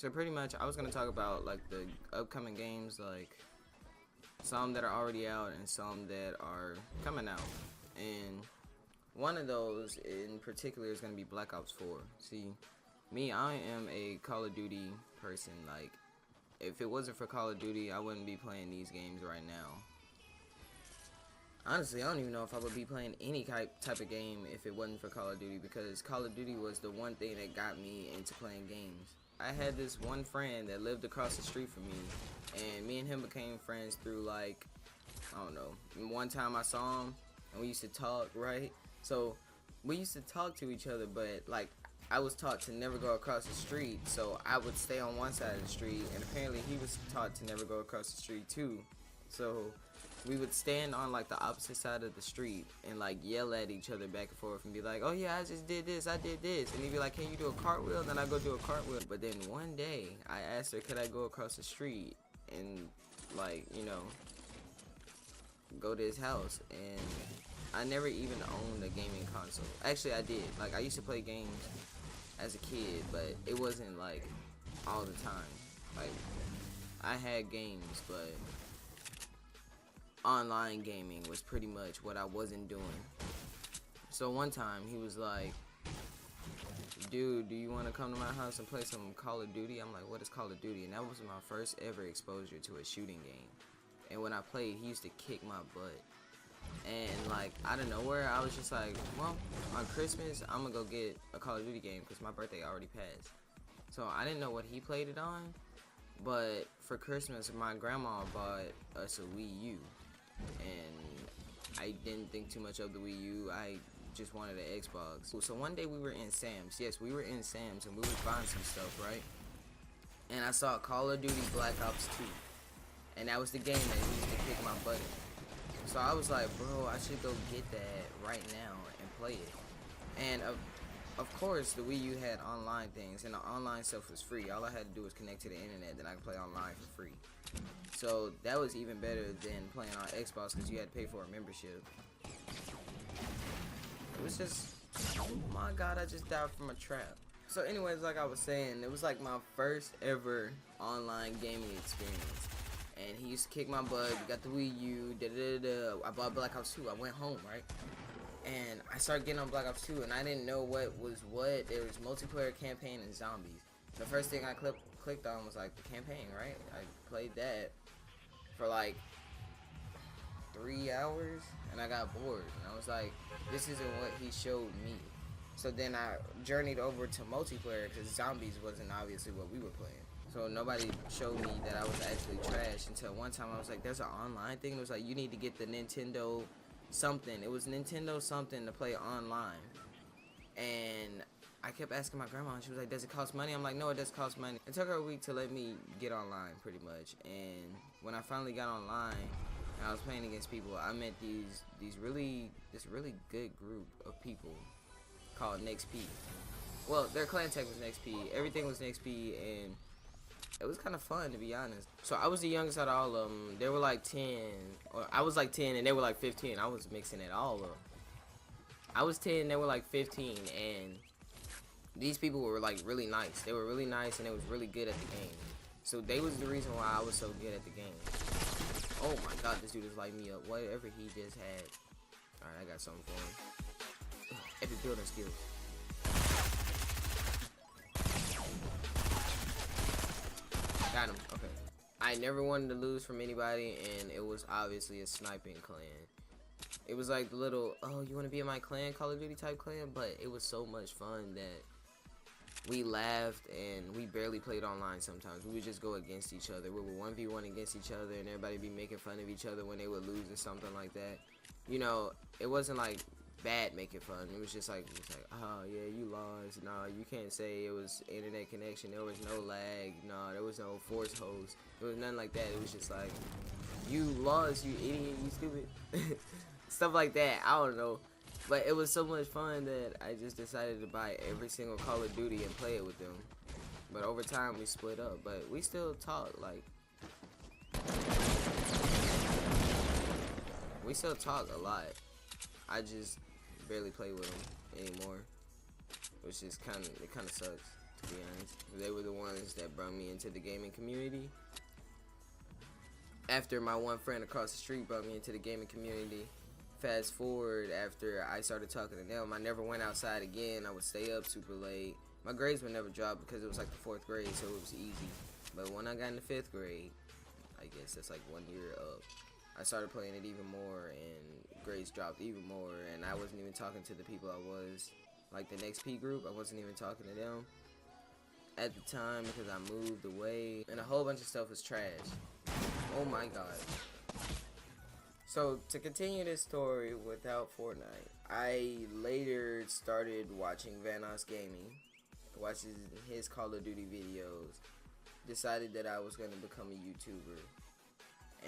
So pretty much, I was gonna talk about like the upcoming games, like some that are already out and some that are coming out. And one of those in particular is gonna be Black Ops 4. See, me, I am a Call of Duty person. Like, if it wasn't for Call of Duty, I wouldn't be playing these games right now. Honestly, I don't even know if I would be playing any type of game if it wasn't for Call of Duty, because Call of Duty was the one thing that got me into playing games. I had this one friend that lived across the street from me, and me and him became friends through, like, I don't know, one time I saw him and we used to talk, right? So we used to talk to each other, but like I was taught to never go across the street, so I would stay on one side of the street, and apparently he was taught to never go across the street too. So we would stand on like the opposite side of the street and like yell at each other back and forth and be like, oh yeah, I just did this, I did this, and he'd be like, can you do a cartwheel? Then I go do a cartwheel. But then one day I asked her, could I go across the street and, like, you know, go to his house, and I never even owned a gaming console. Actually, I did. Like, I used to play games as a kid, but it wasn't like all the time. Like, I had games, but online gaming was pretty much what I wasn't doing. So one time he was like, dude, do you want to come to my house and play some Call of Duty? I'm like, what is Call of Duty? And that was my first ever exposure to a shooting game. And when I played, he used to kick my butt. And like, out of nowhere, I was just like, well, on Christmas, I'm gonna go get a Call of Duty game because my birthday already passed. So I didn't know what he played it on, but for Christmas, my grandma bought us a Wii U. And I didn't think too much of the Wii U. I just wanted an Xbox. So one day we were in Sam's. Yes, we were in Sam's and we was buying some stuff, right? And I saw Call of Duty Black Ops 2. And that was the game that he used to kick my butt in. So I was like, bro, I should go get that right now and play it. And of course, the Wii U had online things, and the online stuff was free. All I had to do was connect to the internet, then I could play online for free. So that was even better than playing on Xbox because you had to pay for a membership. It was just, oh my god, I just died from a trap. So anyways, like I was saying, it was like my first ever online gaming experience. And he used to kick my butt. We got the Wii U. I bought Black Ops 2. I went home, right? And I started getting on Black Ops 2, and I didn't know what was what. There was multiplayer, campaign, and zombies. The first thing I clicked on was like the campaign, right? I played that for like 3 hours, and I got bored. And I was like, this isn't what he showed me. So then I journeyed over to multiplayer because zombies wasn't obviously what we were playing. So nobody showed me that I was actually trash until one time I was like, there's an online thing. It was like, you need to get the Nintendo something. It was Nintendo something to play online. And I kept asking my grandma, and she was like, does it cost money? I'm like, no, it does cost money. It took her a week to let me get online, pretty much. And when I finally got online and I was playing against people, I met this really good group of people called NextP. Well, their clan tech was NextP. Everything was NextP, and it was kind of fun, to be honest. So I was the youngest out of all of them. They were like 10, or I was like 10 and they were like 15. I was mixing it all up. I was 10, they were like 15, and these people were like really nice. They were really nice, and they was really good at the game. So they was the reason why I was so good at the game. Oh my god, this dude is lighting me up. Whatever he just had. Alright, I got something for him. Epic building skills. Got him. Okay. I never wanted to lose from anybody, and it was obviously a sniping clan. It was like the little, oh, you want to be in my clan, Call of Duty type clan, but it was so much fun that we laughed, and we barely played online sometimes. We would just go against each other. We would 1v1 against each other, and everybody be making fun of each other when they would lose or something like that. You know, it wasn't like bad making fun. It was just like, oh yeah, you lost. No, you can't say it was internet connection. There was no lag. No, there was no force host. There was nothing like that. It was just like, you lost, you idiot, you stupid. Stuff like that. I don't know. But it was so much fun that I just decided to buy every single Call of Duty and play it with them. But over time we split up. But we still talk, like, we still talk a lot. I just barely play with them anymore, which is kind of sucks, to be honest. They were the ones that brought me into the gaming community. After my one friend across the street brought me into the gaming community, fast forward, after I started talking to them, I never went outside again. I would stay up super late. My grades would never drop because it was like the 4th grade, so it was easy. But when I got into 5th grade, I guess that's like 1 year up, I started playing it even more, and grades dropped even more, and I wasn't even talking to the people I was. Like the next P group, I wasn't even talking to them at the time because I moved away, and a whole bunch of stuff was trash. Oh my god. So, to continue this story without Fortnite, I later started watching Vanoss Gaming, watching his Call of Duty videos, decided that I was going to become a YouTuber,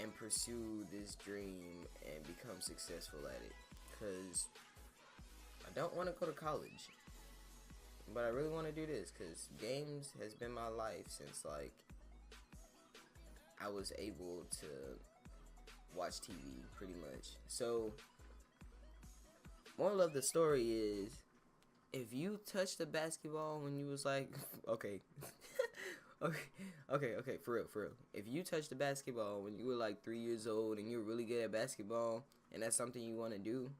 and pursue this dream and become successful at it. Because I don't want to go to college, but I really want to do this because games has been my life since like I was able to watch TV pretty much. So moral of the story is, if you touched a basketball when you was like okay okay, for real, if you touched a basketball when you were like 3 years old and you're really good at basketball and that's something you want to do,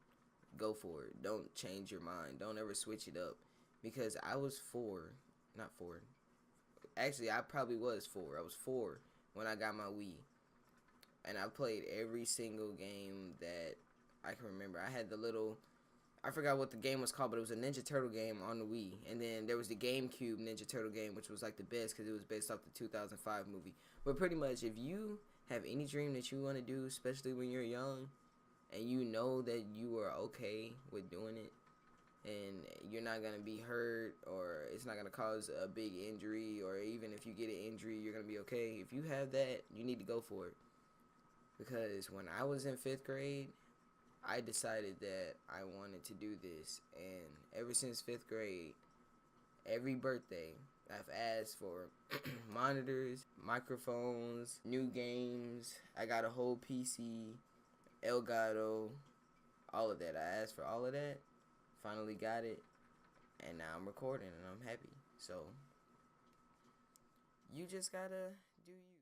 go for it. Don't change your mind. Don't ever switch it up. Because I was not four. Actually, I probably was 4. I was 4 when I got my Wii. And I played every single game that I can remember. I had the little, I forgot what the game was called, but it was a Ninja Turtle game on the Wii. And then there was the GameCube Ninja Turtle game, which was like the best because it was based off the 2005 movie. But pretty much, if you have any dream that you want to do, especially when you're young, and you know that you are okay with doing it, and you're not going to be hurt, or it's not going to cause a big injury, or even if you get an injury, you're going to be okay. If you have that, you need to go for it. Because when I was in 5th grade, I decided that I wanted to do this. And ever since 5th grade, every birthday, I've asked for monitors, microphones, new games. I got a whole PC, Elgato, all of that. I asked for all of that. Finally got it, and now I'm recording and I'm happy. So you just gotta do you.